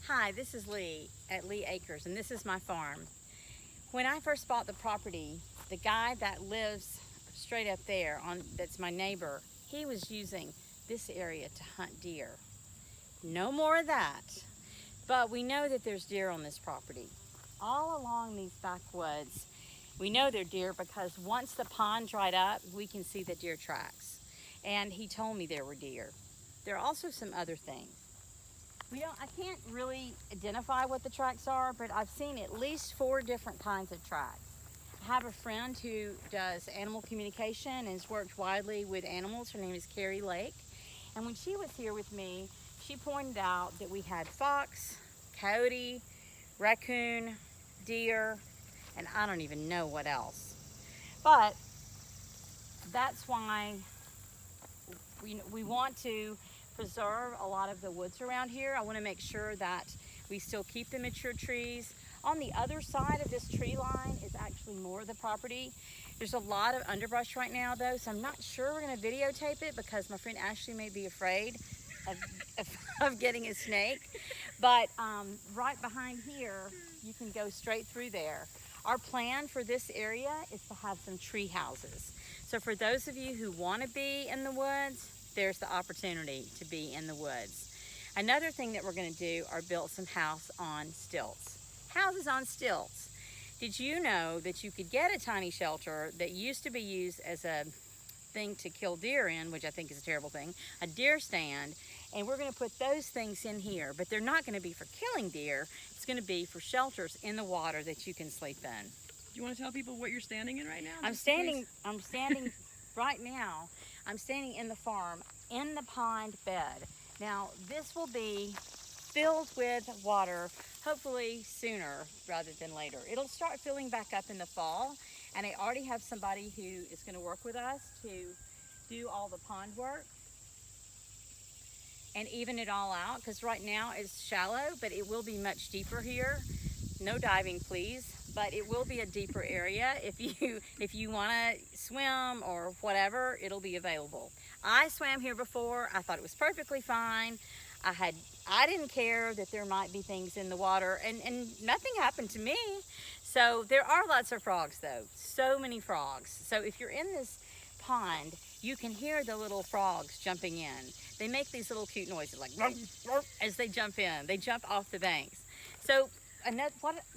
Hi, this is Leigh at Leigh Acres, and this is my farm. When I first bought the property, the guy that lives straight up there, that's my neighbor, he was using this area to hunt deer. No more of that, but we know that there's deer on this property. All along these backwoods, we know they're deer because once the pond dried up, we can see the deer tracks. And he told me there were deer. There are also some other things. I can't really identify what the tracks are, but I've seen at least 4 different kinds of tracks. I have a friend who does animal communication and has worked widely with animals. Her name is Carrie Lake. And when she was here with me, she pointed out that we had fox, coyote, raccoon, deer, and I don't even know what else. But that's why we want to preserve a lot of the woods around here. I want to make sure that we still keep the mature trees. On the other side of this tree line is actually more of the property. There's a lot of underbrush right now though, so I'm not sure we're going to videotape it because my friend Ashley may be afraid of getting a snake. But right behind here, you can go straight through there. Our plan for this area is to have some tree houses. So for those of you who want to be in the woods, there's the opportunity to be in the woods. Another thing that we're going to do are build some houses on stilts. Did you know that you could get a tiny shelter that used to be used as a thing to kill deer in, which I think is a terrible thing, a deer stand, and we're going to put those things in here, but they're not going to be for killing deer. It's going to be for shelters in the water that you can sleep in. Do you want to tell people what you're standing in right now? I'm standing right now. I'm standing in the farm in the pond bed. Now this will be filled with water, hopefully sooner rather than later. It'll start filling back up in the fall, and I already have somebody who is going to work with us to do all the pond work and even it all out, because right now it's shallow, but it will be much deeper here. No diving, please. But it will be a deeper area. If you want to swim or whatever, it'll be available. I swam here before. I thought it was perfectly fine. I didn't care that there might be things in the water, and nothing happened to me. So there are lots of frogs though, so many frogs. So if you're in this pond, you can hear the little frogs jumping in. They make these little cute noises like as they jump in. They jump off the banks. So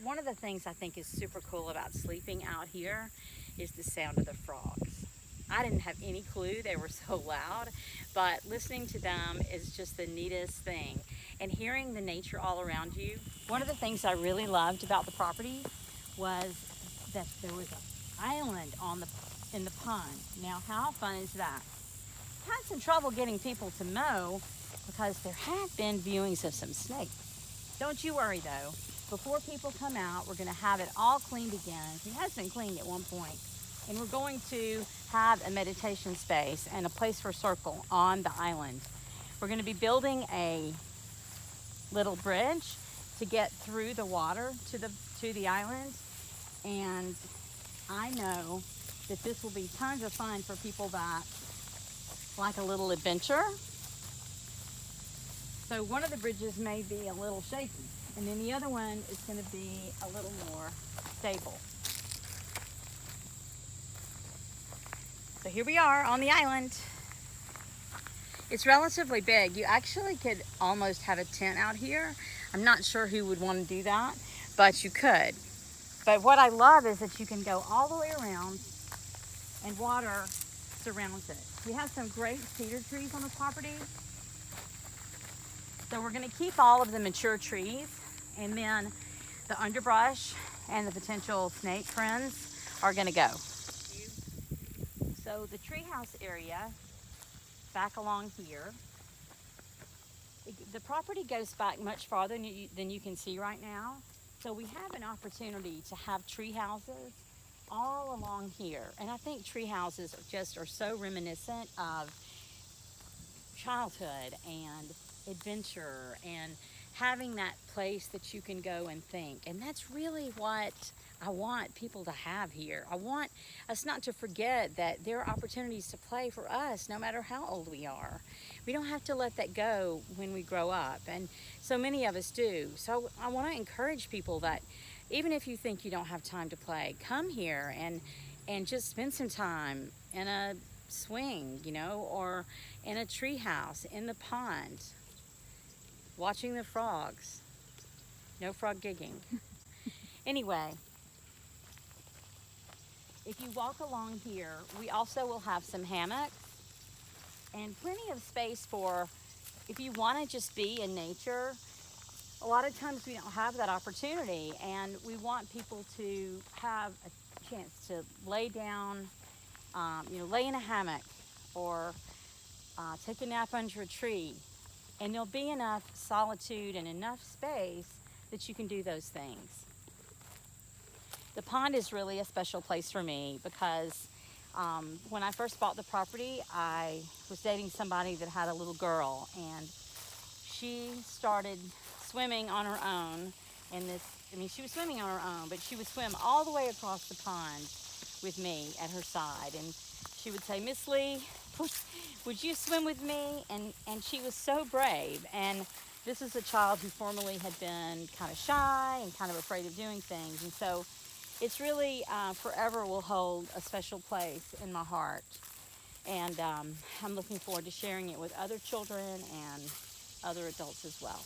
one of the things I think is super cool about sleeping out here is the sound of the frogs. I didn't have any clue they were so loud, but listening to them is just the neatest thing. And hearing the nature all around you. One of the things I really loved about the property was that there was an island in the pond. Now, how fun is that? Had some trouble getting people to mow because there have been viewings of some snakes. Don't you worry though. Before people come out, we're going to have it all cleaned again. It has been cleaned at one point. And we're going to have a meditation space and a place for circle on the island. We're going to be building a little bridge to get through the water to the island. And I know that this will be tons of fun for people that like a little adventure. So one of the bridges may be a little shaky, and then the other one is going to be a little more stable. So here we are on the island. It's relatively big. You actually could almost have a tent out here. I'm not sure who would want to do that, but you could. But what I love is that you can go all the way around and water surrounds it. We have some great cedar trees on the property. So we're going to keep all of the mature trees, and then the underbrush and the potential snake friends are going to go. So the treehouse area back along here, the property goes back much farther than you can see right now. So we have an opportunity to have tree houses all along here. And I think tree houses just are so reminiscent of childhood and adventure and having that place that you can go and think. And that's really what I want people to have here. I want us not to forget that there are opportunities to play for us no matter how old we are. We don't have to let that go when we grow up, and so many of us do. So I want to encourage people that even if you think you don't have time to play, come here and just spend some time in a swing, or in a tree house, in the pond, watching the frogs. No frog gigging. Anyway, if you walk along here, we also will have some hammocks and plenty of space for if you want to just be in nature. A lot of times we don't have that opportunity, and we want people to have a chance to lay down, lay in a hammock, or take a nap under a tree, and there'll be enough solitude and enough space that you can do those things. The pond is really a special place for me because when I first bought the property, I was dating somebody that had a little girl, and she started swimming on her own in this. She was swimming on her own, but she would swim all the way across the pond with me at her side, and she would say, "Miss Leigh, would you swim with me?" And she was so brave. And this is a child who formerly had been kind of shy and kind of afraid of doing things, and so it's really forever will hold a special place in my heart. And I'm looking forward to sharing it with other children and other adults as well.